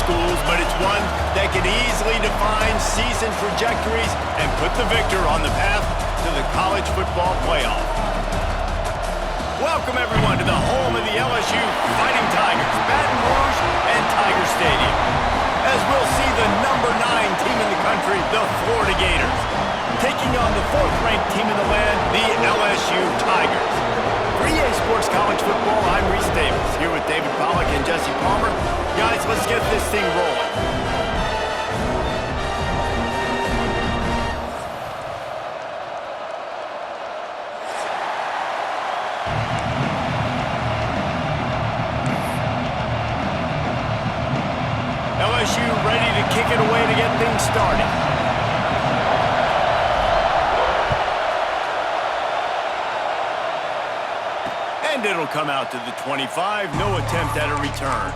schools, but it's one that can easily define season trajectories and put the victor on the path to the college football playoff. Welcome, everyone, to the home of the LSU Fighting Tigers, Baton Rouge and Tiger Stadium, as we'll see the number 9 team in the country, the Florida Gators, taking on the 4th-ranked team in the land, the LSU Tigers. For EA Sports College Football, I'm Reese Davis, here with David Pollack and Jesse Palmer. Guys, let's get this thing rolling. LSU ready to kick it away to get things started. And it'll come out to the 25. No attempt at a return.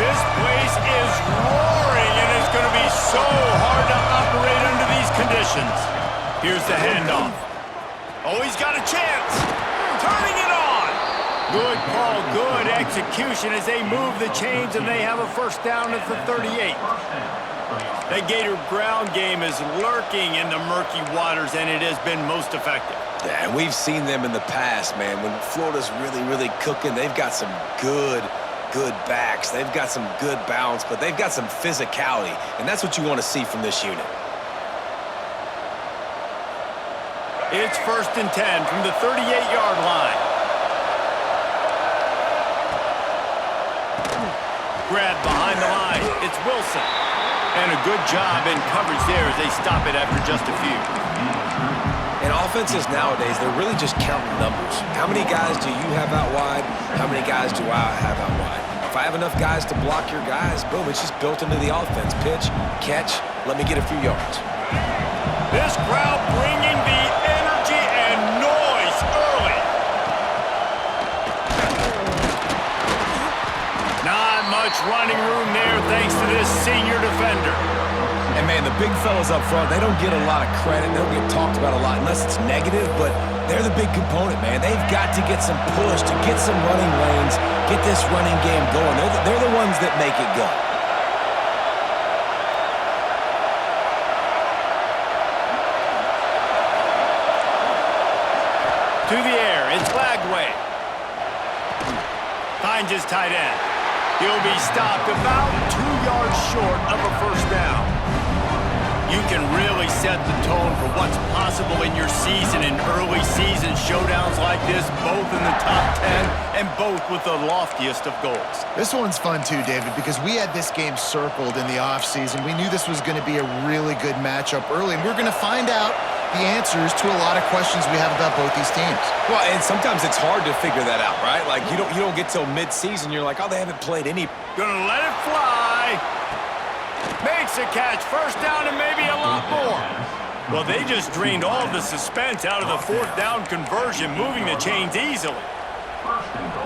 This place is roaring, and it's going to be so hard to operate under these conditions. Here's the handoff. Oh, he's got a chance. Turning it on. Good call, good execution as they move the chains, and they have a first down at the 38. The Gator ground game is lurking in the murky waters, and it has been most effective. Yeah, and we've seen them in the past, man. When Florida's really cooking, they've got some good backs. They've got some good balance, but they've got some physicality, and that's what you want to see from this unit. It's 1st and 10 from the 38-yard line. Grab behind the line. It's Wilson. And a good job in coverage there as they stop it after just a few. And offenses nowadays, they're really just counting numbers. How many guys do you have out wide? How many guys do I have out wide? If I have enough guys to block your guys, boom, it's just built into the offense. Pitch, catch, let me get a few yards. This crowd bringing the energy and noise early. Not much running room there thanks to this senior defender. And, man, the big fellas up front, they don't get a lot of credit. They don't get talked about a lot unless it's negative, but they're the big component, man. They've got to get some push, to get some running lanes, get this running game going. They're the ones that make it go. To the air, it's Lagway. Finds his tight end. He'll be stopped about 2 yards short of a first down. You can really set the tone for what's possible in your season in early season showdowns like this, both in the top 10 and both with the loftiest of goals. This one's fun too, David, because we had this game circled in the offseason. We knew this was going to be a really good matchup early, and we're going to find out the answers to a lot of questions we have about both these teams. Well, and sometimes it's hard to figure that out, right? Like, you don't get till mid-season, you're like, oh, they haven't played any. Gonna let it fly. Makes a catch, first down and maybe a lot more. Well, they just drained all the suspense out of the 4th down conversion, moving the chains easily.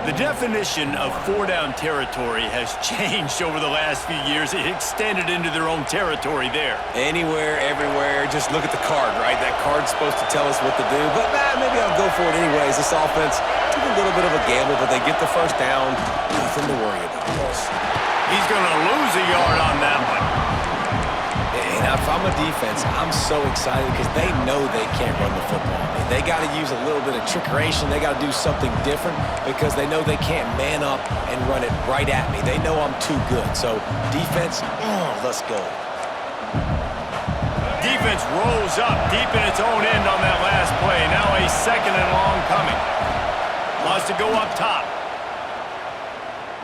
The definition of 4-down territory has changed over the last few years. It extended into their own territory there. Anywhere, everywhere, just look at the card, right? That card's supposed to tell us what to do, but maybe I'll go for it anyways. This offense took a little bit of a gamble, but they get the first down. Nothing to worry about. He's going to lose a yard on that one. And if I'm a defense, I'm so excited because they know they can't run the football. They got to use a little bit of trickeration. They got to do something different because they know they can't man up and run it right at me. They know I'm too good. So defense, let's go. Defense rolls up deep in its own end on that last play. Now a 2nd and long coming. Wants to go up top.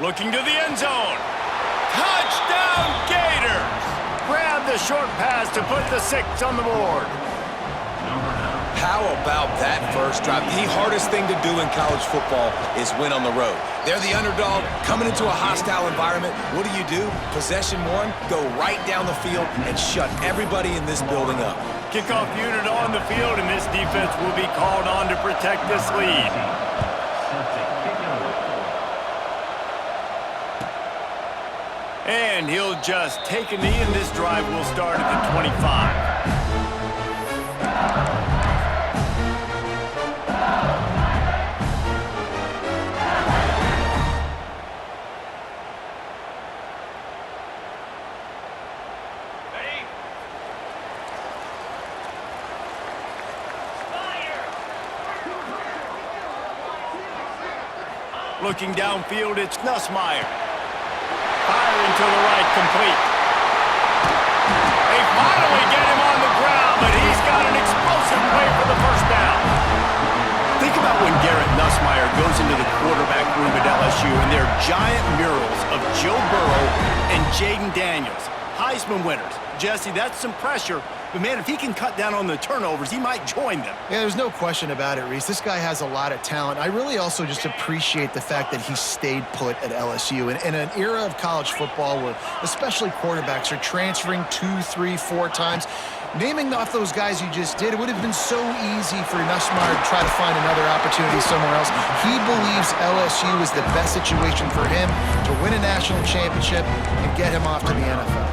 Looking to the end zone. Touchdown Gators! Grab the short pass to put the 6 on the board. How about that first drive? The hardest thing to do in college football is win on the road. They're the underdog coming into a hostile environment. What do? Possession 1, go right down the field and shut everybody in this building up. Kickoff unit on the field, and this defense will be called on to protect this lead. And he'll just take a knee, and this drive will start at the 25. Looking downfield, it's Nussmeier. Firing to the right, complete. They finally get him on the ground, but he's got an explosive play for the first down. Think about when Garrett Nussmeier goes into the quarterback room at LSU, and there are giant murals of Joe Burrow and Jaden Daniels, Heisman winners. Jesse, that's some pressure. But, man, if he can cut down on the turnovers, he might join them. Yeah, there's no question about it, Reese. This guy has a lot of talent. I really also just appreciate the fact that he stayed put at LSU. In an era of college football where especially quarterbacks are transferring 2, 3, 4 times, naming off those guys you just did, it would have been so easy for Nussmeier to try to find another opportunity somewhere else. He believes LSU is the best situation for him to win a national championship and get him off to the NFL.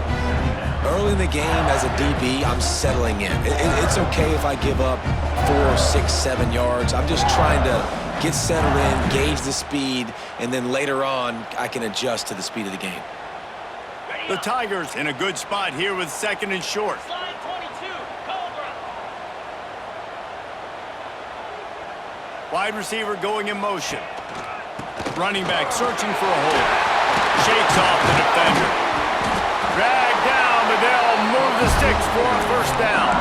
Early in the game, as a DB, I'm settling in. It's okay if I give up 4, 6, 7 yards. I'm just trying to get settled in, gauge the speed, and then later on, I can adjust to the speed of the game. The Tigers in a good spot here with 2nd and short. Slide 22, Cobra. Wide receiver going in motion. Running back searching for a hole. Shakes off the defender. Dragged down, but they'll move the sticks for a first down.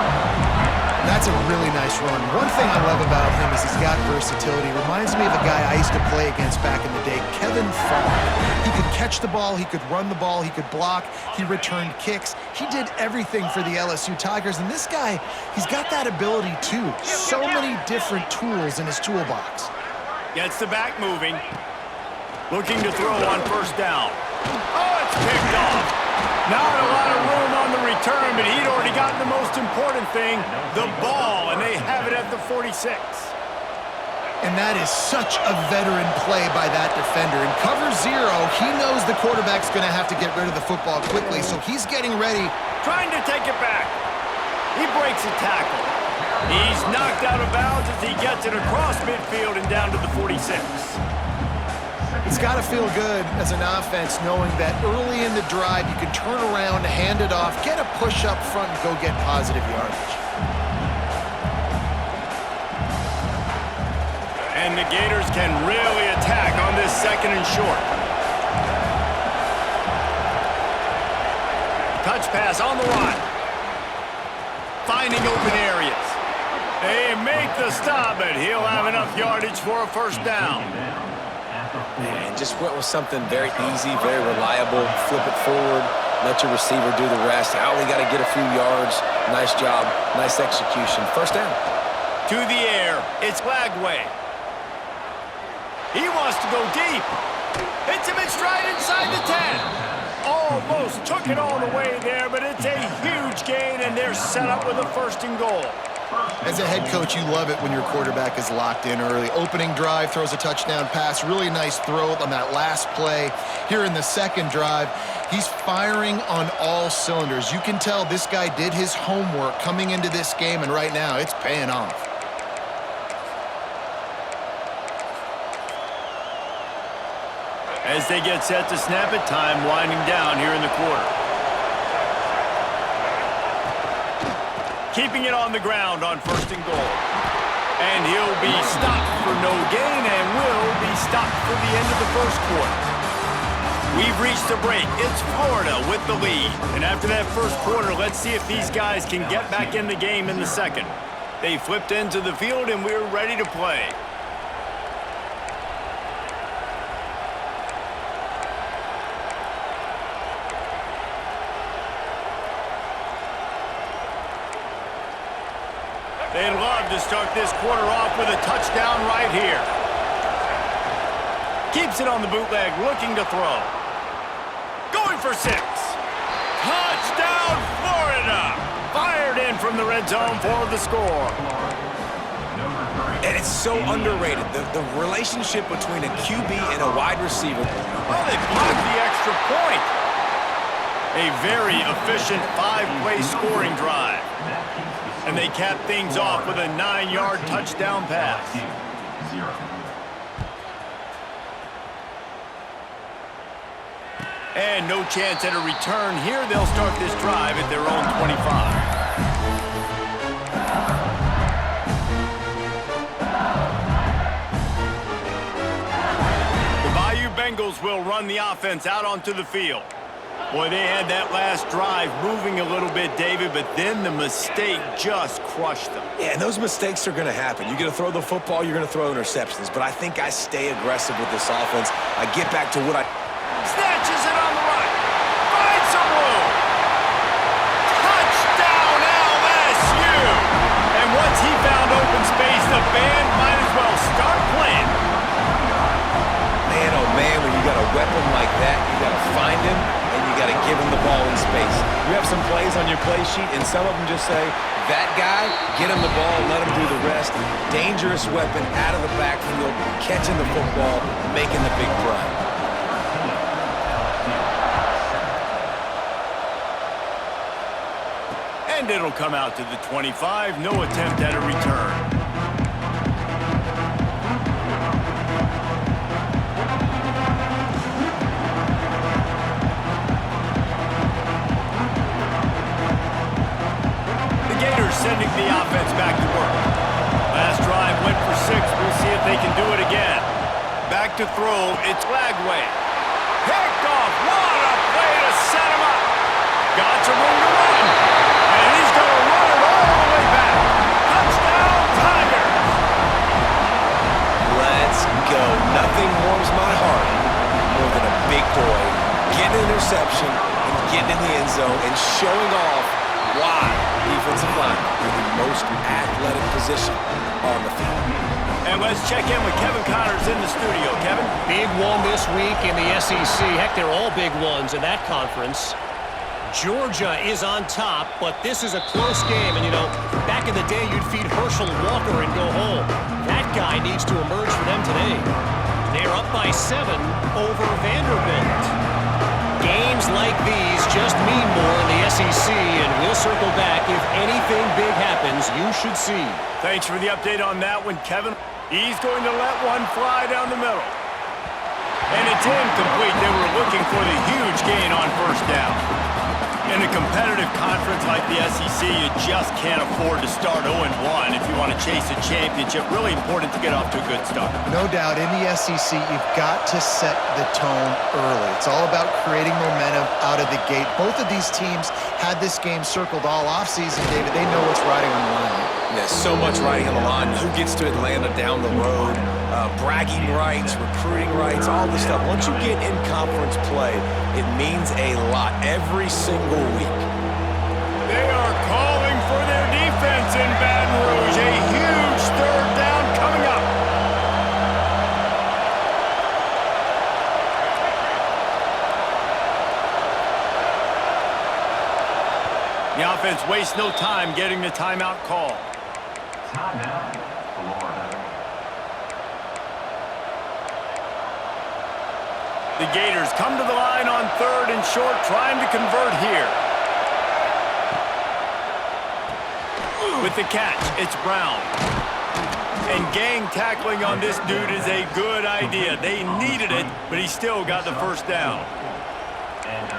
That's a really nice run. One thing I love about him is he's got versatility. Reminds me of a guy I used to play against back in the day, Kevin Falk. He could catch the ball, he could run the ball, he could block, he returned kicks. He did everything for the LSU Tigers, and this guy, he's got that ability too. So many different tools in his toolbox. Gets the back moving. Looking to throw on first down. Oh, it's picked off. Not a lot of room on the return, but he'd already gotten the most important thing, the ball, and they have it at the 46. And that is such a veteran play by that defender. In cover 0, he knows the quarterback's going to have to get rid of the football quickly, so he's getting ready. Trying to take it back. He breaks a tackle. He's knocked out of bounds as he gets it across midfield and down to the 46. It's got to feel good as an offense knowing that early in the drive you can turn around, hand it off, get a push up front, and go get positive yardage. And the Gators can really attack on this 2nd and short. Touch pass on the run. Finding open areas. They make the stop, but he'll have enough yardage for a first down. And just went with something very easy, very reliable. Flip it forward, let your receiver do the rest. I only got to get a few yards. Nice job, nice execution. First down. To the air, it's Lagway. He wants to go deep. Hits him in stride inside the 10. Almost took it all the way there, but it's a huge gain, and they're set up with a 1st and goal. As a head coach, you love it when your quarterback is locked in early. Opening drive, throws a touchdown pass. Really nice throw on that last play. Here in the 2nd drive, he's firing on all cylinders. You can tell this guy did his homework coming into this game, and right now it's paying off. As they get set to snap it, time winding down here in the quarter. Keeping it on the ground on 1st and goal. And he'll be stopped for no gain and will be stopped for the end of the 1st quarter. We've reached a break. It's Florida with the lead. And after that 1st quarter, let's see if these guys can get back in the game in the 2nd. They flipped into the field and we're ready to play. They'd love to start this quarter off with a touchdown right here. Keeps it on the bootleg, looking to throw. Going for 6. Touchdown, Florida! Fired in from the red zone for the score. And it's so underrated, the relationship between a QB and a wide receiver. Well, they blocked the extra point. A very efficient 5-play scoring drive. And they cap things off with a 9-yard touchdown pass. And no chance at a return here. They'll start this drive at their own 25. Bengals will run the offense out onto the field. Boy, they had that last drive moving a little bit, David, but then the mistake just crushed them. Yeah, and those mistakes are going to happen. You're going to throw the football, you're going to throw interceptions, but I think I stay aggressive with this offense. I get back to what I... Snatches it on the right. Finds some room. Touchdown, LSU! And once he found open space, the band might as well start playing. Man, oh man, when you got a weapon like that, you got to find him and you got to give him the ball in space. You have some plays on your play sheet, and some of them just say, that guy, get him the ball, let him do the rest. Dangerous weapon out of the backfield, catching the football, making the big play. And it'll come out to the 25. No attempt at a return. Sending the offense back to work. Last drive went for 6. We'll see if they can do it again. Back to throw. It's Lagway. Picked off. What a play to set him up. Got some room to run. And he's going to run it all the way back. Touchdown, Tigers. Let's go. Nothing warms my heart more than a big boy getting an interception and getting in the end zone and showing off why defensive line is the most athletic position on the field. And let's check in with Kevin Connors in the studio. Kevin? Big one this week in the SEC. Heck, they're all big ones in that conference. Georgia is on top, but this is a close game. And, you know, back in the day, you'd feed Herschel Walker and go home. That guy needs to emerge for them today. They're up by 7 over Vanderbilt. Games like these just mean more in the SEC, and we'll circle back. If anything big happens, you should see. Thanks for the update on that one, Kevin. He's going to let one fly down the middle. And it's incomplete. They were looking for the huge gain on first down. In a competitive conference like the SEC, you just can't afford to start 0-1 if you want to chase a championship. Really important to get off to a good start. No doubt, in the SEC, you've got to set the tone early. It's all about creating momentum out of the gate. Both of these teams had this game circled all offseason, David. They know what's riding on the line. There's so much riding on the line. Who gets to Atlanta down the road? Bragging rights, recruiting rights, all this stuff. Once you get in conference play, it means a lot every single week. They are calling for their defense in Baton Rouge. A huge third down coming up. The offense wastes no time getting the timeout call. Timeout, Florida. The Gators come to the line on 3rd and short, trying to convert here. With the catch, it's Brown. And gang tackling on this dude is a good idea. They needed it, but he still got the first down.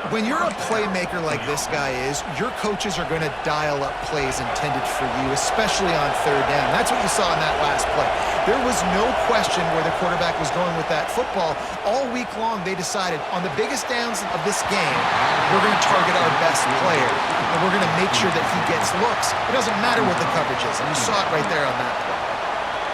When you're a playmaker like this guy is, your coaches are going to dial up plays intended for you, especially on 3rd down. That's what you saw in that last play. There was no question where the quarterback was going with that football. All week long, they decided on the biggest downs of this game, we're going to target our best player, and we're going to make sure that he gets looks. It doesn't matter what the coverage is, and you saw it right there on that play.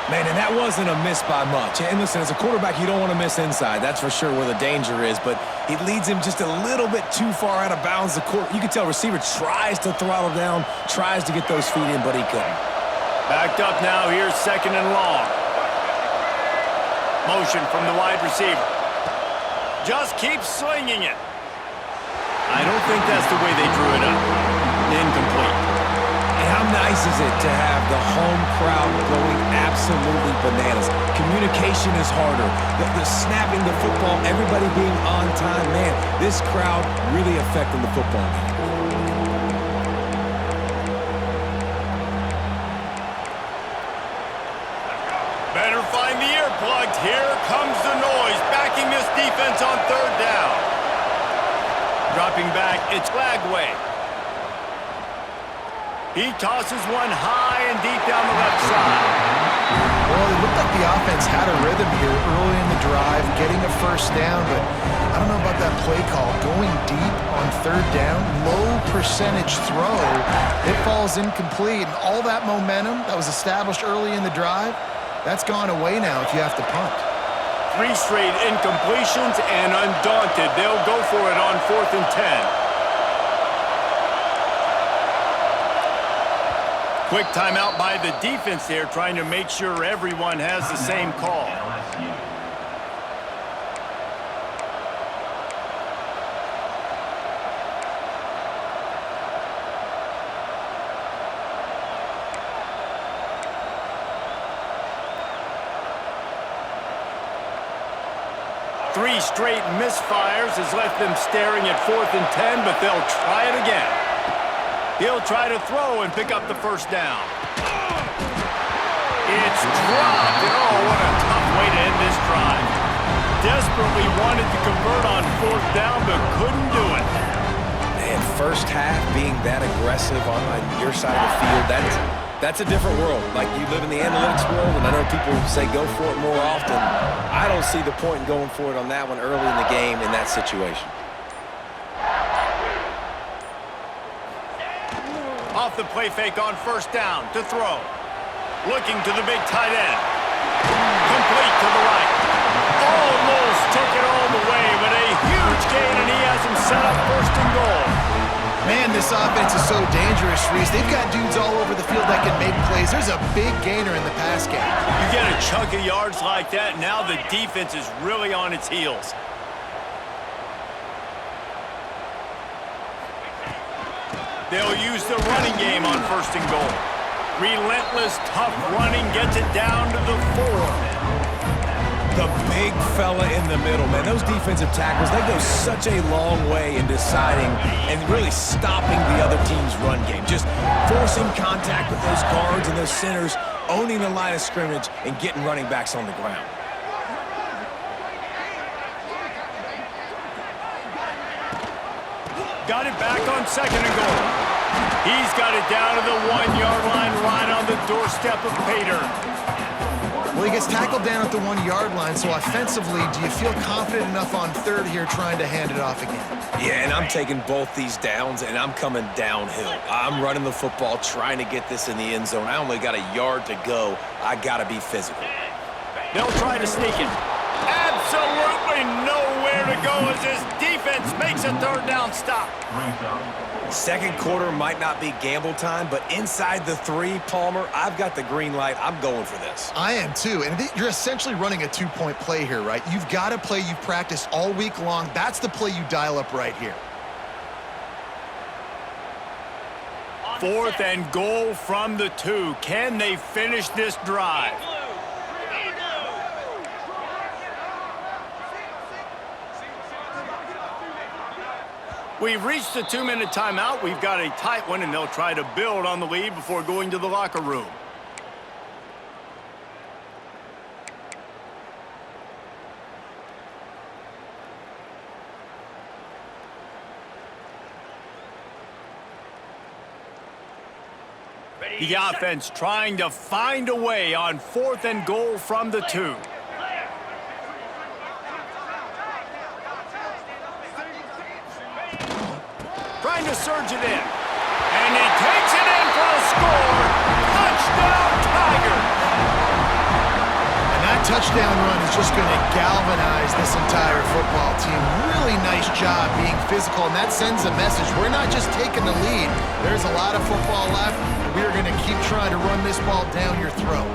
Man, and that wasn't a miss by much. And listen, as a quarterback, you don't want to miss inside. That's for sure where the danger is. But it leads him just a little bit too far out of bounds. You can tell receiver tries to throttle down, tries to get those feet in, but he couldn't. Backed up now. Here's 2nd and long. Motion from the wide receiver. Just keep slinging it. I don't think that's the way they drew it up. Incomplete. mean, how nice is it to have the home crowd going absolutely bananas? Communication is harder. The snapping the football, everybody being on time. Man, this crowd really affecting the football game. Better find the earplugs. Here comes the noise, backing this defense on third down. Dropping back, it's Lagway. He tosses one high and deep down the left side. Well, it looked like the offense had a rhythm here early in the drive, getting a first down, but I don't know about that play call. Going deep on third down, low percentage throw, it falls incomplete, and all that momentum that was established early in the drive, that's gone away now if you have to punt. 3 straight incompletions, and undaunted, they'll go for it on 4th and 10. Quick timeout by the defense there, trying to make sure everyone has the same call. LSU. Three straight misfires has left them staring at 4th and 10, but they'll try it again. He'll try to throw and pick up the first down. It's dropped. Oh, what a tough way to end this drive. Desperately wanted to convert on 4th down, but couldn't do it. Man, first half being that aggressive on your side of the field, that's a different world. Like, you live in the analytics world, and I know people say go for it more often. I don't see the point in going for it on that one early in the game in that situation. Off the play fake on first down to throw. Looking to the big tight end. Complete to the right. Almost took it all the way, but a huge gain, and he has him set up 1st and goal. Man, this offense is so dangerous, Reese. They've got dudes all over the field that can make plays. There's a big gainer in the pass game. You get a chunk of yards like that, now the defense is really on its heels. They'll use the running game on 1st and goal. Relentless, tough running gets it down to the 4. The big fella in the middle, man. Those defensive tackles, they go such a long way in deciding and really stopping the other team's run game. Just forcing contact with those guards and those centers, owning the line of scrimmage, and getting running backs on the ground. Got it back on 2nd and goal. He's got it down to the 1-yard line, right on the doorstep of Pater. Well, he gets tackled down at the 1-yard line, so offensively, do you feel confident enough on 3rd here trying to hand it off again? Yeah, and I'm taking both these downs, and I'm coming downhill. I'm running the football, trying to get this in the end zone. I only got a yard to go. I got to be physical. They'll try to sneak it. Absolutely nowhere to go as this defense makes a 3rd down stop. Second quarter might not be gamble time, but inside the 3, Palmer, I've got the green light. I'm going for this. I am too, and you're essentially running a 2-point play here, right? You've got a play you've practiced all week long. That's the play you dial up right here. 4th and goal from the 2. Can they finish this drive? We've reached the 2-minute timeout. We've got a tight one, and they'll try to build on the lead before going to the locker room. The offense trying to find a way on 4th and goal from the 2. Trying to surge it in. And he takes it in for the score. Touchdown, Tigers! And that touchdown run is just going to galvanize this entire football team. Really nice job being physical, and that sends a message. We're not just taking the lead. There's a lot of football left, and we are going to keep trying to run this ball down your throat.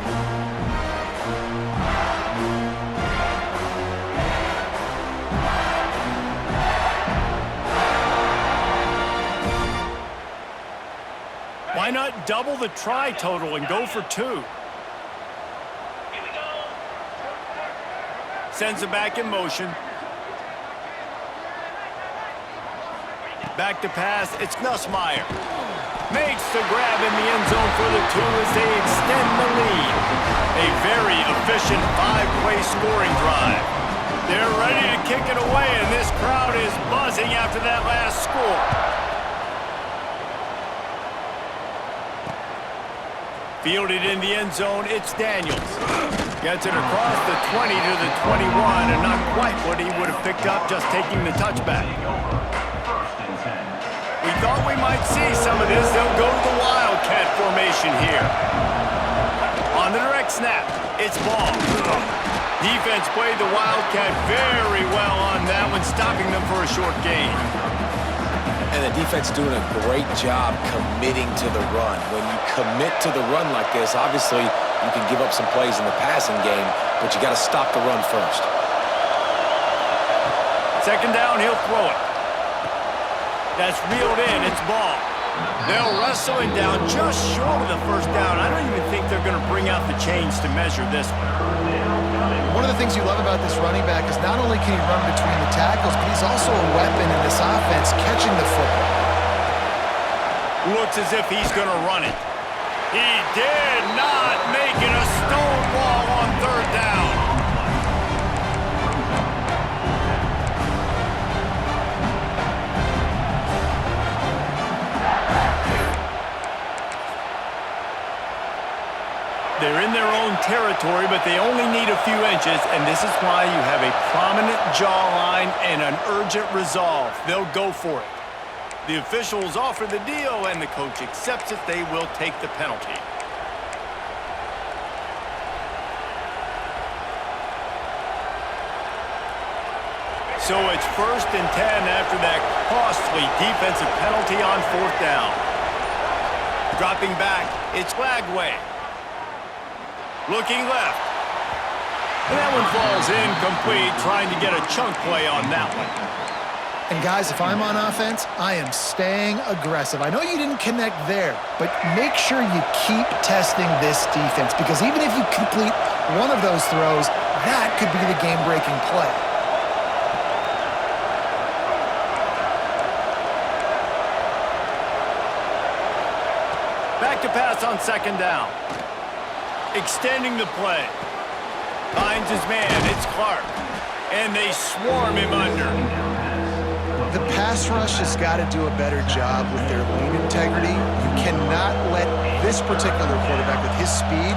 Why not what? Double the try total and go for 2. Here we go. Sends it back in motion. Back to pass. It's Nussmeier. Makes the grab in the end zone for the 2 as they extend the lead. A very efficient 5-play scoring drive. They're ready to kick it away, and this crowd is buzzing after that last score. Fielded in the end zone, it's Daniels. Gets it across the 20 to the 21, and not quite what he would have picked up just taking the touchback. We thought we might see some of this. They'll go to the Wildcat formation here. On the direct snap, it's Ball. Defense played the Wildcat very well on that one, stopping them for a short gain. And the defense doing a great job committing to the run. When you commit to the run like this, obviously you can give up some plays in the passing game, but you got to stop the run first. Second down, he'll throw it. That's reeled in. It's Ball. They'll wrestle him down just short of the first down. I don't even think they're going to bring out the chains to measure this one. One of the things you love about this running back is not only can he run between the tackles, but he's also a weapon in this offense catching the football. Looks as if he's going to run it. He did not make it a stonewall on third down. They're in their own territory, but they only need a few inches, and this is why you have a prominent jawline and an urgent resolve. They'll go for it. The officials offer the deal, and the coach accepts it. They will take the penalty. So it's 1st and 10 after that costly defensive penalty on 4th down. Dropping back, it's Lagway. Looking left. And that one falls incomplete, trying to get a chunk play on that one. And guys, if I'm on offense, I am staying aggressive. I know you didn't connect there, but make sure you keep testing this defense, because even if you complete one of those throws, that could be the game-breaking play. Back to pass on 2nd down. Extending the play. Finds his man. It's Clark. And they swarm him under. The pass rush has got to do a better job with their lean integrity. You cannot let this particular quarterback with his speed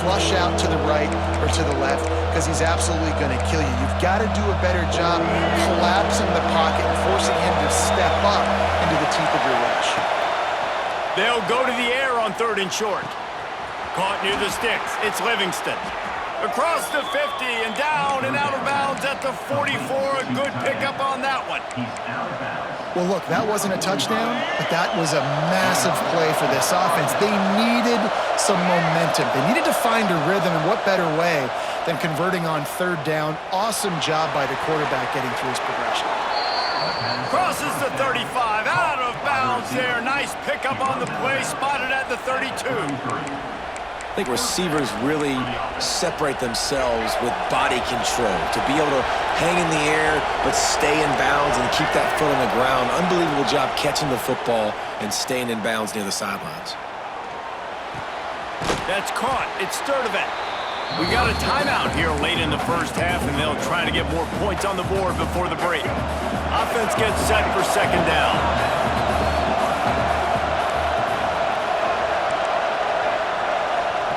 flush out to the right or to the left, because he's absolutely going to kill you. You've got to do a better job collapsing the pocket and forcing him to step up into the teeth of your rush. They'll go to the air on 3rd and short. Caught near the sticks. It's Livingston. Across the 50 and down and out of bounds at the 44. A good pickup on that one. Well, look, that wasn't a touchdown, but that was a massive play for this offense. They needed some momentum. They needed to find a rhythm, and what better way than converting on 3rd down. Awesome job by the quarterback getting through his progression. Crosses the 35. Out of bounds there. Nice pickup on the play. Spotted at the 32. I think receivers really separate themselves with body control to be able to hang in the air but stay in bounds and keep that foot on the ground. Unbelievable job catching the football and staying in bounds near the sidelines. That's caught. It's Sturdivant. We got a timeout here late in the first half, and they'll try to get more points on the board before the break. Offense gets set for 2nd down.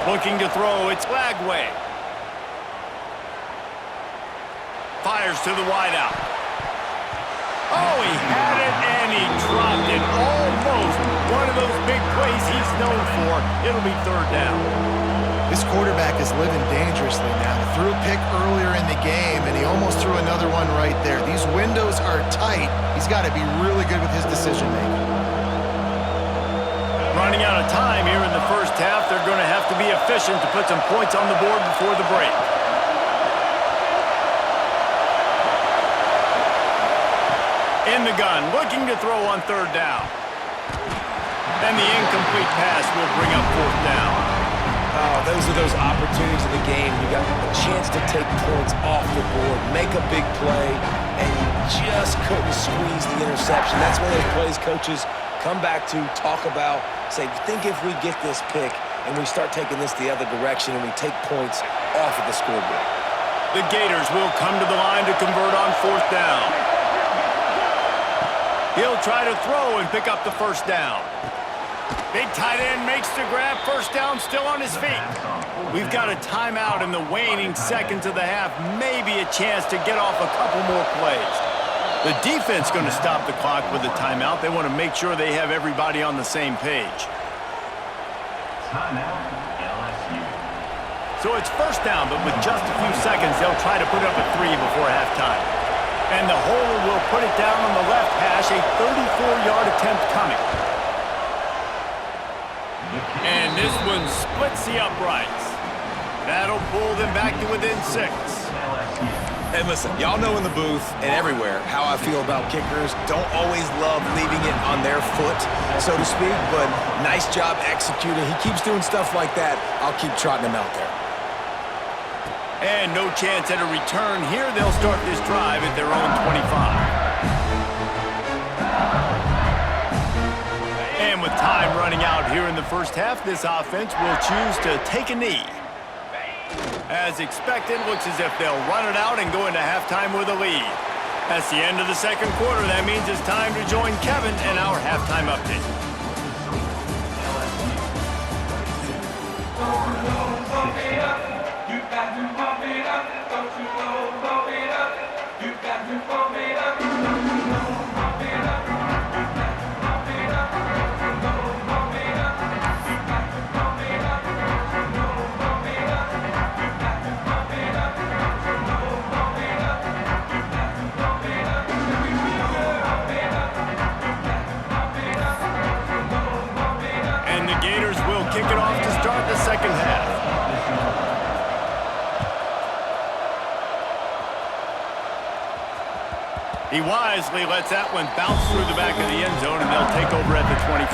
Looking to throw, it's Lagway. Fires to the wideout. Oh, he had it and he dropped it. Almost one of those big plays he's known for. It'll be 3rd down. This quarterback is living dangerously now. He threw a pick earlier in the game, and he almost threw another one right there. These windows are tight. He's got to be really good with his decision-making. Running out of time here in the first half. They're going to have to be efficient to put some points on the board before the break. In the gun, looking to throw on 3rd down. And the incomplete pass will bring up fourth down. Oh, those are those opportunities in the game. You got a chance to take points off the board, make a big play, and you just couldn't squeeze the interception. That's one of those plays coaches come back to, talk about, say, think if we get this pick and we start taking this the other direction and we take points off of the scoreboard. The Gators will come to the line to convert on fourth down. He'll try to throw and pick up the first down. Big tight end makes the grab. First down, still on his feet. We've got a timeout in the waning seconds of the half. Maybe a chance to get off a couple more plays. The defense going to stop the clock with a timeout. They want to make sure they have everybody on the same page. Timeout, LSU. So it's first down, but with just a few seconds, they'll try to put up a 3 before halftime. And the holder will put it down on the left hash, a 34-yard attempt coming. And this one splits the uprights. That'll pull them back to within 6. And listen, y'all know in the booth and everywhere how I feel about kickers. Don't always love leaving it on their foot, so to speak, but nice job executing. He keeps doing stuff like that. I'll keep trotting him out there. And no chance at a return here. They'll start this drive at their own 25. And with time running out here in the first half, this offense will choose to take a knee. As expected, looks as if they'll run it out and go into halftime with a lead. That's the end of the second quarter. That means it's time to join Kevin in our halftime update. Kick it off to start the second half. He wisely lets that one bounce through the back of the end zone, and they'll take over at the 25.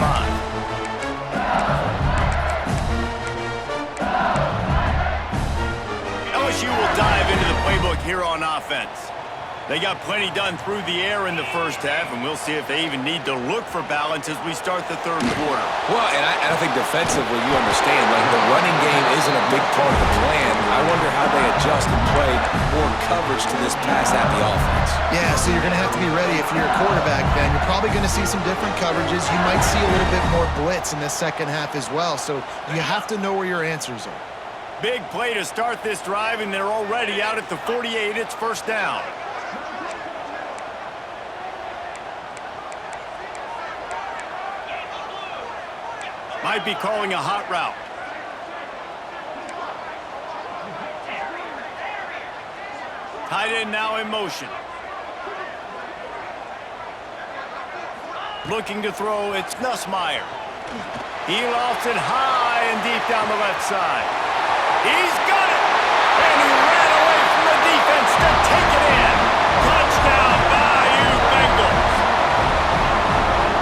LSU will dive into the playbook here on offense. They got plenty done through the air in the first half, and we'll see if they even need to look for balance as we start the third quarter. Well, and I think defensively, you understand, like the running game isn't a big part of the plan. I wonder how they adjust and play more coverage to this pass-happy offense. Yeah, so you're going to have to be ready if you're a quarterback, Ben. You're probably going to see some different coverages. You might see a little bit more blitz in the second half as well, so you have to know where your answers are. Big play to start this drive, and they're already out at the 48. It's first down. Might be calling a hot route. Tight end now in motion. Looking to throw, it's Nussmeier. He lofts it high and deep down the left side. He's got it! And he ran away from the defense to take it in. Touchdown, Bayou Bengals.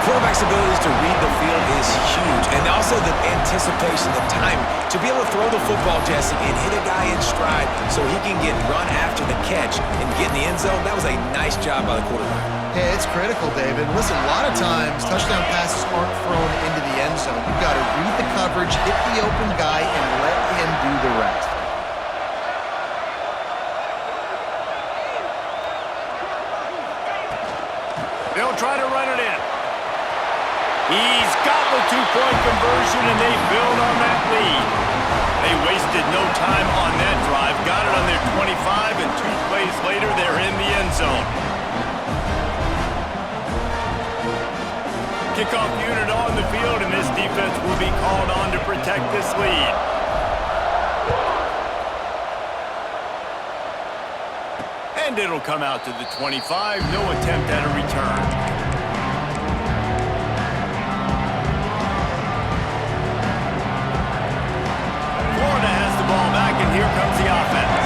Quarterback's abilities to read the field is huge, and also the anticipation, the time to be able to throw the football, Jesse, and hit a guy in stride so he can get run after the catch and get in the end zone. That was a nice job by the quarterback. Yeah, it's critical, David. Listen, a lot of times touchdown passes aren't thrown into the end zone. You've got to read the coverage, hit the open guy, and let him do the rest. They'll try to run it in. He's got the two-point conversion, and they build on that lead. They wasted no time on that drive. Got it on their 25, and 2 plays later, they're in the end zone. Kickoff unit on the field, and this defense will be called on to protect this lead. And it'll come out to the 25. No attempt at a return. Florida has the ball back, and here comes the offense.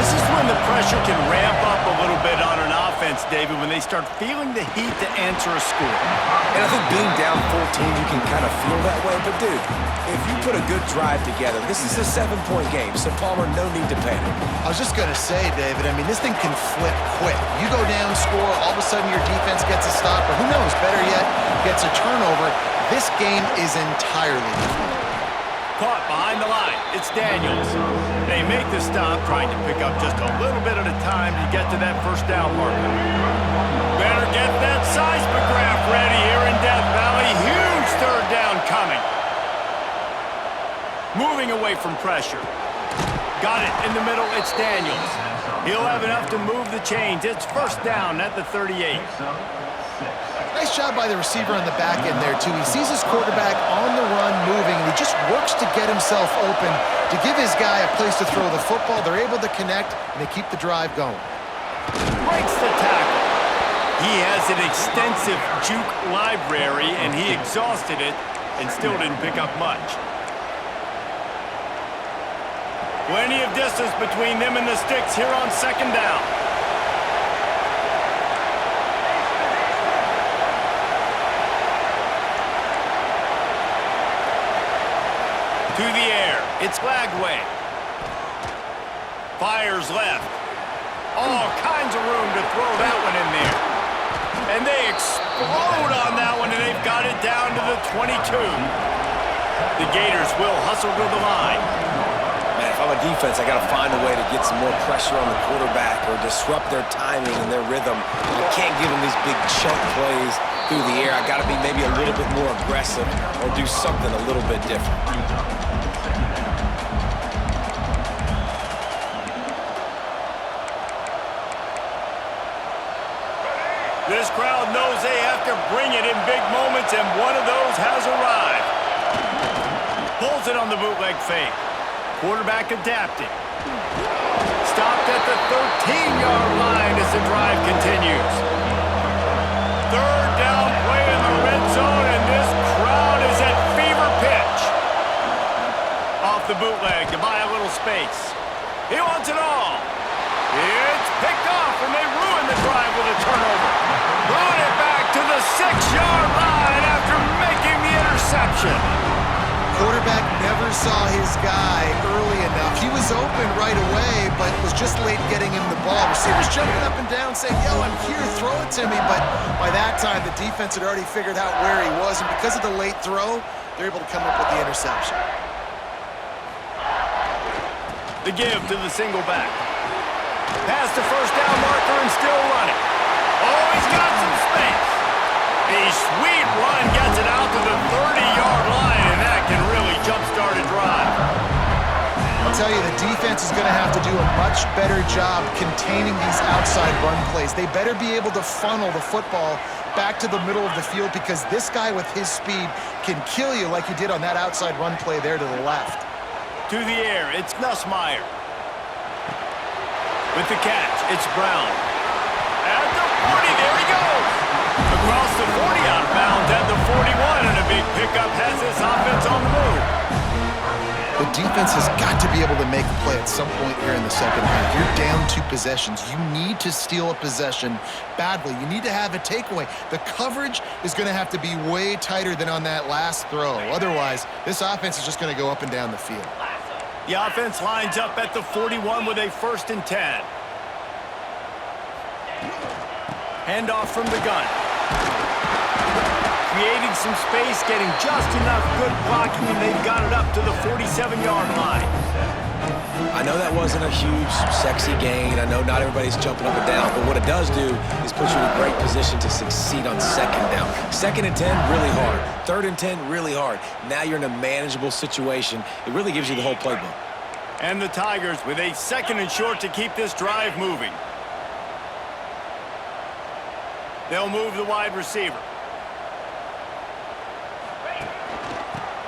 This is when the pressure can ramp up a little bit on an offense defense, David, when they start feeling the heat to answer a score. And I think being down 14, you can kind of feel that way. But, dude, if you put a good drive together, this is a 7-point game. So, Palmer, no need to panic. I was just going to say, David, I mean, this thing can flip quick. You go down, score, all of a sudden your defense gets a stop, or who knows, better yet, gets a turnover. This game is entirely different. Caught behind the line. It's Daniels. They make the stop, trying to pick up just a little bit at a time to get to that first down marker. Better get that seismograph ready here in Death Valley. Huge third down coming. Moving away from pressure. Got it in the middle. It's Daniels. He'll have enough to move the chains. It's first down at the 38. Nice job by the receiver on the back end there, too. He sees his quarterback on the run moving, and he just works to get himself open to give his guy a place to throw the football. They're able to connect, and they keep the drive going. Breaks the tackle. He has an extensive juke library, and he exhausted it and still didn't pick up much. Plenty of distance between them and the sticks here on second down. To the air, it's Lagway. Fires left. All kinds of room to throw that one in there. And they explode on that one, and they've got it down to the 22. The Gators will hustle to the line. Man, if I'm a defense, I got to find a way to get some more pressure on the quarterback or disrupt their timing and their rhythm. I can't give them these big chunk plays through the air. I got to be maybe a little bit more aggressive or do something a little bit different. This crowd knows they have to bring it in big moments, and one of those has arrived. Pulls it on the bootleg fake. Quarterback adapted. Stopped at the 13-yard line as the drive continues. Third down play in the red zone, and this crowd is at fever pitch. Off the bootleg to buy a little space. He wants it all. It's picked off, and they ruin the drive with a turnover. Throwing it back to the 6-yard line after making the interception. Quarterback never saw his guy early enough. He was open right away, but was just late getting him the ball. Receivers jumping up and down saying, yo, I'm here, throw it to me. But by that time, the defense had already figured out where he was, and because of the late throw, they're able to come up with the interception. The give to the single back. Past the first down marker and still running. Oh, he's got some space. A sweet run gets it out to the 30-yard line, and that can really jumpstart a drive. I'll tell you, the defense is going to have to do a much better job containing these outside run plays. They better be able to funnel the football back to the middle of the field, because this guy with his speed can kill you like he did on that outside run play there to the left. To the air, it's Nussmeier. With the catch, it's Brown. At the 40, there he goes. Across the 40, out of bounds at the 41, and a big pickup has this offense on the move. The defense has got to be able to make a play at some point here in the second half. You're down 2 possessions. You need to steal a possession badly. You need to have a takeaway. The coverage is going to have to be way tighter than on that last throw. Otherwise, this offense is just going to go up and down the field. The offense lines up at the 41 with a 1st and 10. Handoff from the gun. Creating some space, getting just enough good blocking, and they've got it up to the 47-yard line. I know that wasn't a huge, sexy gain. I know not everybody's jumping up and down, but what it does do is put you in a great position to succeed on second down. 2nd and 10, really hard. 3rd and 10, really hard. Now you're in a manageable situation. It really gives you the whole playbook. And the Tigers with a 2nd and short to keep this drive moving. They'll move the wide receiver.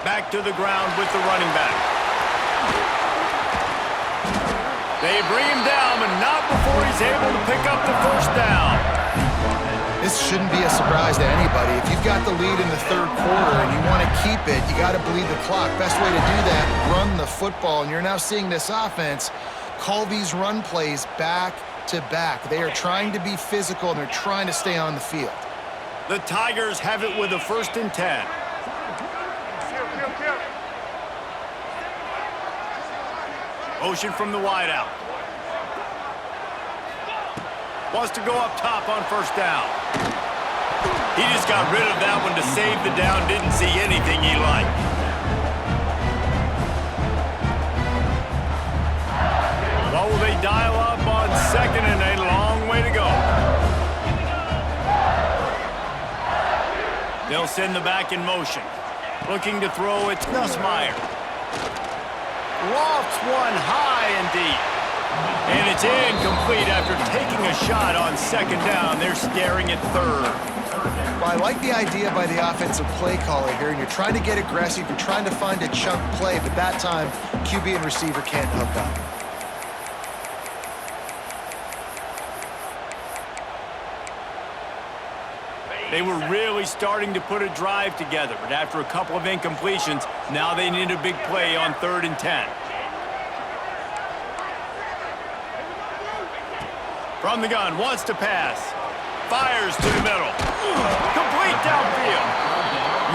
Back to the ground with the running back. They bring him down, but not before he's able to pick up the 1st down. This shouldn't be a surprise to anybody. If you've got the lead in the 3rd quarter and you want to keep it, you got to bleed the clock. Best way to do that, run the football. And you're now seeing this offense call these run plays back to back. They are trying to be physical, and they're trying to stay on the field. The Tigers have it with a 1st and 10. Motion from the wideout. Wants to go up top on 1st down. He just got rid of that one to save the down. Didn't see anything he liked. Well, will they dial up on 2nd and a long way to go? They'll send the back in motion. Looking to throw, it's Nussmeier. Lofts one high and deep. And it's incomplete after taking a shot on 2nd down. They're staring at 3rd. Well, I like the idea by the offensive play caller here, and you're trying to get aggressive. You're trying to find a chunk play, but that time, QB and receiver can't hook up. They were really starting to put a drive together, but after a couple of incompletions, now they need a big play on 3rd and 10. From the gun, wants to pass. Fires to the middle. Complete downfield.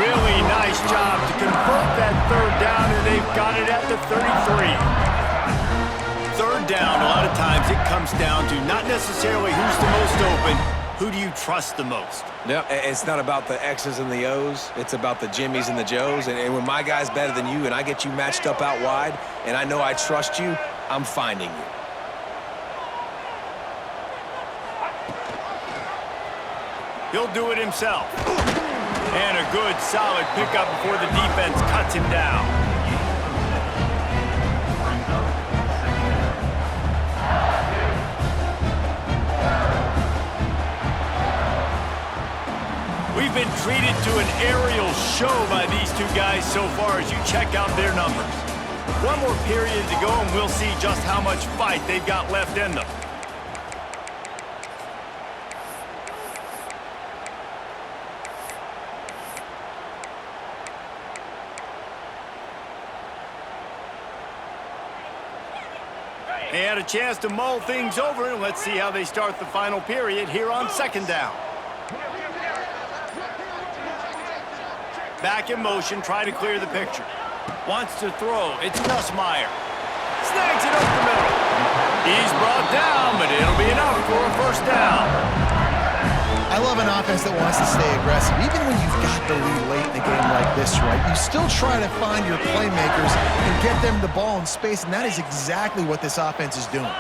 Really nice job to convert that 3rd down, and they've got it at the 33. 3rd down, a lot of times it comes down to not necessarily who's the most open, who do you trust the most? No, it's not about the X's and the O's. It's about the Jimmies and the Joes. And when my guy's better than you and I get you matched up out wide and I know I trust you, I'm finding you. He'll do it himself. And a good, solid pickup before the defense cuts him down. We've been treated to an aerial show by these two guys so far as you check out their numbers. One more period to go and we'll see just how much fight they've got left in them. They had a chance to mull things over, and let's see how they start the final period here on 2nd down. Back in motion, try to clear the picture. Wants to throw, it's Nussmeier. Snags it up the middle. He's brought down, but it'll be enough for a 1st down. I love an offense that wants to stay aggressive. Even when you've got the lead late in the game like this, right, you still try to find your playmakers and get them the ball in space, and that is exactly what this offense is doing.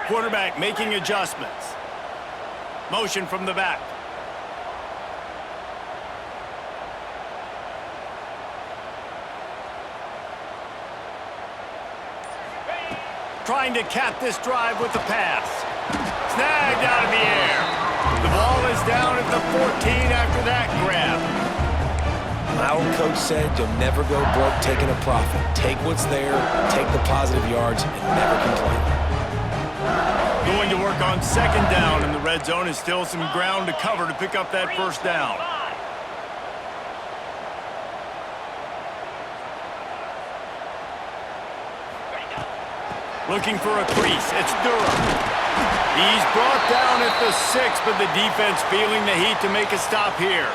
Quarterback making adjustments. Motion from the back. Trying to cap this drive with the pass. Snagged out of the air. The ball is down at the 14 after that grab. My old coach said you'll never go broke taking a profit. Take what's there, take the positive yards, and never complain. Going to work on 2nd down, and the red zone is still some ground to cover to pick up that 1st down. Looking for a crease. It's Durham. He's brought down at the 6, but the defense feeling the heat to make a stop here.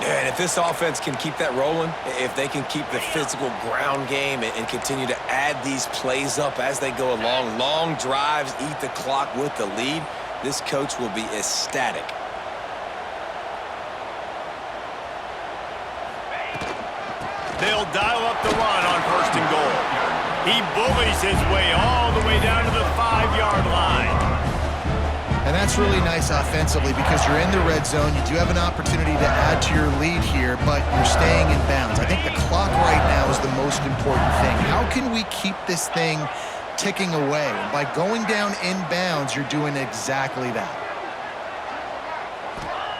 Yeah, and if this offense can keep that rolling, if they can keep the physical ground game and continue to add these plays up as they go along, long drives, eat the clock with the lead, this coach will be ecstatic. They'll dial up the run on 1st and goal. He bullies his way all the way down to the 5-yard line. And that's really nice offensively because you're in the red zone. You do have an opportunity to add to your lead here, but you're staying in bounds. I think the clock right now is the most important thing. How can we keep this thing ticking away? And by going down in bounds, you're doing exactly that.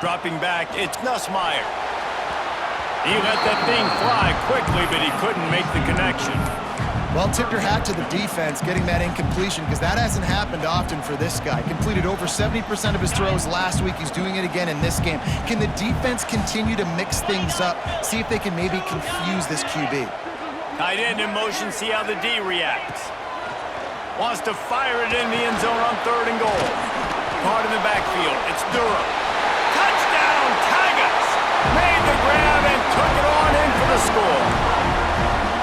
Dropping back, it's Nussmeier. He let that thing fly quickly, but he couldn't make the connection. Well, tip your hat to the defense getting that incompletion because that hasn't happened often for this guy. Completed over 70% of his throws last week. He's doing it again in this game. Can the defense continue to mix things up? See if they can maybe confuse this QB. Tight end in motion, see how the D reacts. Wants to fire it in the end zone on 3rd and goal. Caught in the backfield, it's Durham. Touchdown, Tigers! Made the grab and took it on in for the score.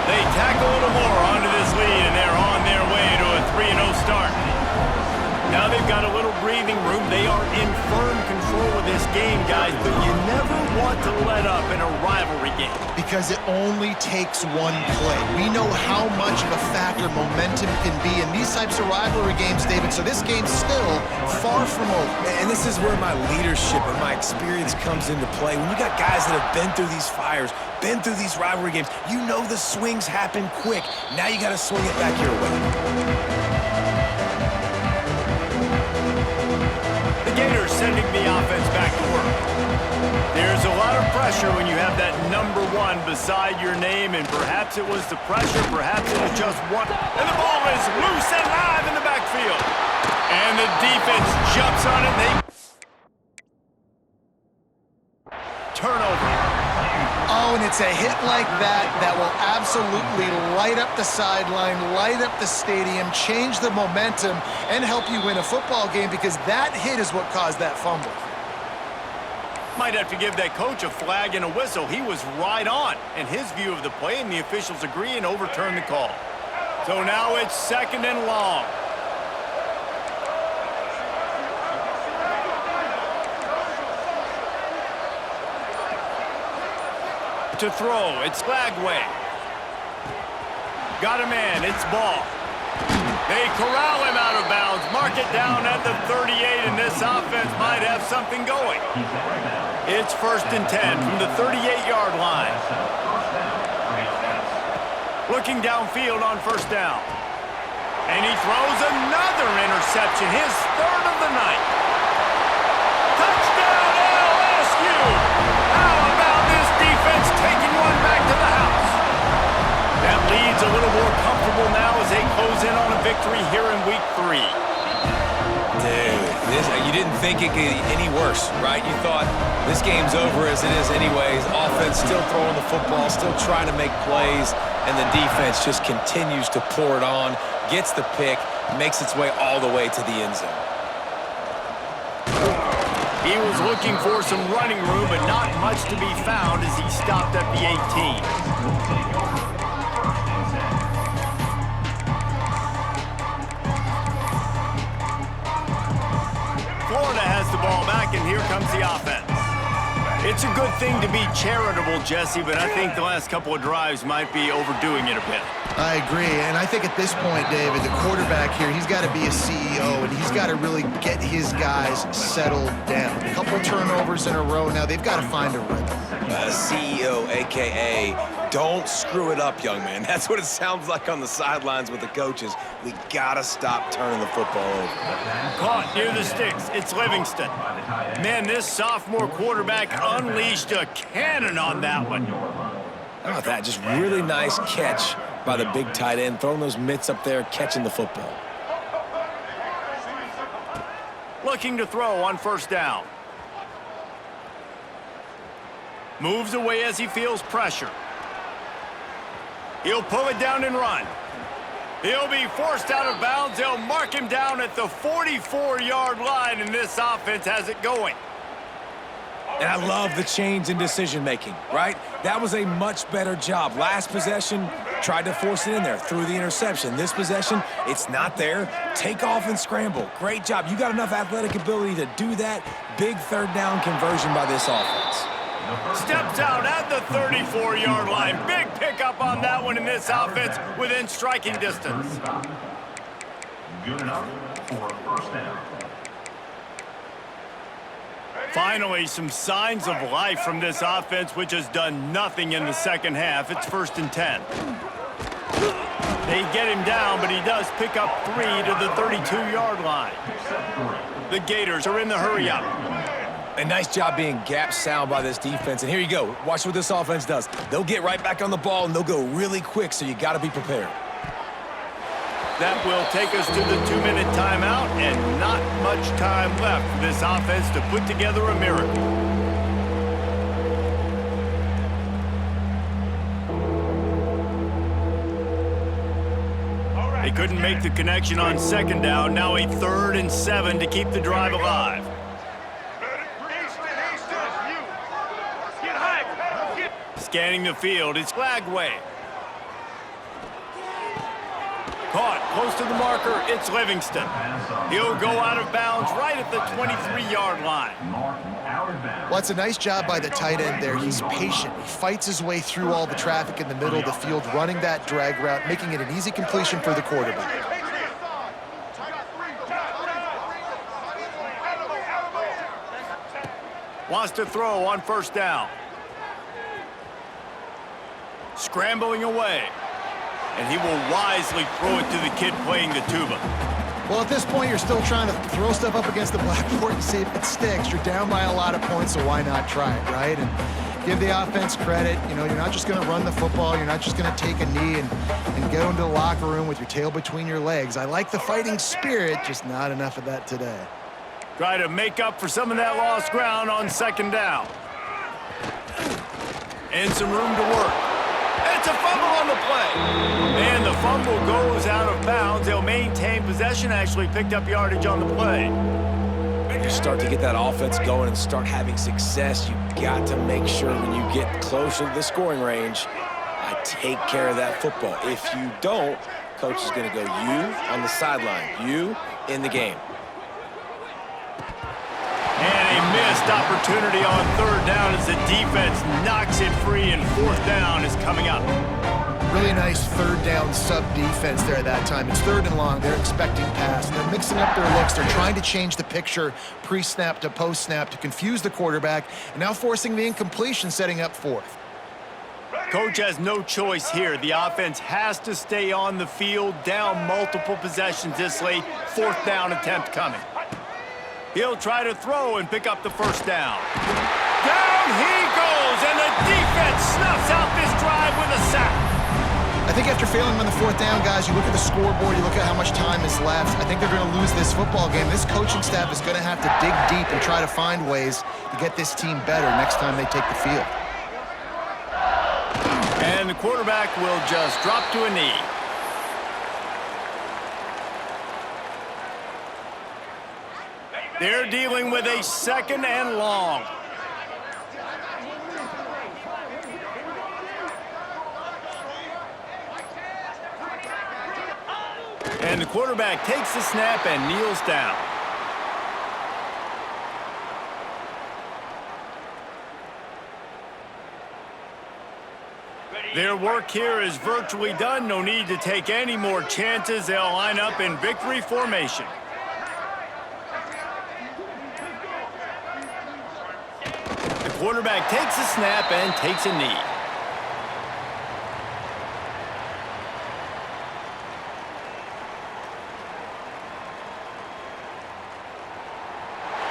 They tack a little more onto this lead, and they're on their way to a 3-0 start. Now they've got a little breathing room. They are in firm control of this game, guys, but you never want to let up in a rivalry game. Because it only takes one play. We know how much of a factor momentum can be in these types of rivalry games, David, so this game's still far from over. And this is where my leadership and my experience comes into play. When you got guys that have been through these fires, been through these rivalry games, you know the swings happen quick. Now you got to swing it back your way. The Gators sending the offense back to work. There's a lot of pressure when you have that number 1 beside your name, and perhaps it was the pressure, perhaps it was just one. And the ball is loose and live in the backfield. And the defense jumps on it. They turnover. Oh, and it's a hit like that that will absolutely light up the sideline, light up the stadium, change the momentum, and help you win a football game because that hit is what caused that fumble. Might have to give that coach a flag and a whistle. He was right on in his view of the play, and the officials agree and overturn the call. So now it's 2nd and long. To throw, it's Lagway. Got a man, it's Ball. They corral him out of bounds, mark it down at the 38, and this offense might have something going. It's 1st and 10 from the 38-yard line. Looking downfield on 1st down. And he throws another interception, his 3rd of the night. Touchdown, LSU! How about this defense taking one back to the house? That lead's a little more comfortable now as they close in on a victory here in week 3. Dude, you didn't think it could get any worse, right? You thought this game's over as it is anyways. Offense still throwing the football, still trying to make plays, and the defense just continues to pour it on, gets the pick, makes its way all the way to the end zone. He was looking for some running room, but not much to be found as he stopped at the 18. Florida has the ball back, and here comes the offense. It's a good thing to be charitable, Jesse, but I think the last couple of drives might be overdoing it a bit. I agree, and I think at this point, David, the quarterback here, he's got to be a CEO, and he's got to really get his guys settled down. A couple turnovers in a row now. They've got to find a rhythm. CEO, a.k.a. don't screw it up, young man. That's what it sounds like on the sidelines with the coaches. We got to stop turning the football over. Caught near the sticks. It's Livingston. Man, this sophomore quarterback unleashed a cannon on that one. How about that? Just really nice catch by the big tight end, throwing those mitts up there, catching the football. Looking to throw on 1st down. Moves away as he feels pressure. He'll pull it down and run. He'll be forced out of bounds. They'll mark him down at the 44-yard line, and this offense has it going. And I love the change in decision-making, right? That was a much better job. Last possession, tried to force it in there, threw the interception. This possession, it's not there. Take off and scramble. Great job. You got enough athletic ability to do that. Big 3rd down conversion by this offense. Steps out at the 34-yard line. Big pickup on that one in this offense within striking distance. Good enough for a 1st down. Finally, some signs of life from this offense, which has done nothing in the 2nd half. It's 1st and 10. They get him down, but he does pick up 3 to the 32-yard line. The Gators are in the hurry-up. A nice job being gap sound by this defense. And here you go. Watch what this offense does. They'll get right back on the ball, and they'll go really quick, so you got to be prepared. That will take us to the 2-minute timeout, and not much time left for this offense to put together a miracle. They couldn't make the connection on second down. Now a 3rd and 7 to keep the drive alive. Scanning the field, it's Flagway. Caught close to the marker, it's Livingston. He'll go out of bounds right at the 23-yard line. Well, it's a nice job by the tight end there. He's patient. He fights his way through all the traffic in the middle of the field, running that drag route, making it an easy completion for the quarterback. Wants to throw on 1st down. Scrambling away. And he will wisely throw it to the kid playing the tuba. Well, at this point, you're still trying to throw stuff up against the blackboard and see if it sticks. You're down by a lot of points, so why not try it, right? And give the offense credit. You know, you're not just going to run the football. You're not just going to take a knee and go into the locker room with your tail between your legs. I like the fighting spirit, just not enough of that today. Try to make up for some of that lost ground on 2nd down. And some room to work. It's a fumble on the play. And the fumble goes out of bounds. They'll maintain possession, actually picked up yardage on the play. When you start to get that offense going and start having success, you got to make sure when you get closer to the scoring range, I take care of that football. If you don't, coach is going to go you on the sideline, you in the game. And a missed opportunity on 3rd down as the defense knocks it free, and 4th down is coming up. Really nice 3rd down sub-defense there that time. It's 3rd and long. They're expecting pass. They're mixing up their looks. They're trying to change the picture pre-snap to post-snap to confuse the quarterback, and now forcing the incompletion, setting up 4th. Coach has no choice here. The offense has to stay on the field, down multiple possessions this late. 4th down attempt coming. He'll try to throw and pick up the 1st down. Down he goes, and the defense snuffs out this drive with a sack. I think after failing on the 4th down, guys, you look at the scoreboard, you look at how much time is left. I think they're going to lose this football game. This coaching staff is going to have to dig deep and try to find ways to get this team better next time they take the field. And the quarterback will just drop to a knee. They're dealing with a 2nd and long. And the quarterback takes the snap and kneels down. Their work here is virtually done. No need to take any more chances. They'll line up in victory formation. The quarterback takes a snap and takes a knee.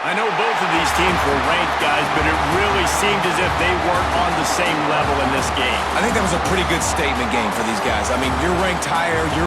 I know both of these teams were ranked, guys, but it really seemed as if they weren't on the same level in this game. I think that was a pretty good statement game for these guys. I mean, you're ranked higher.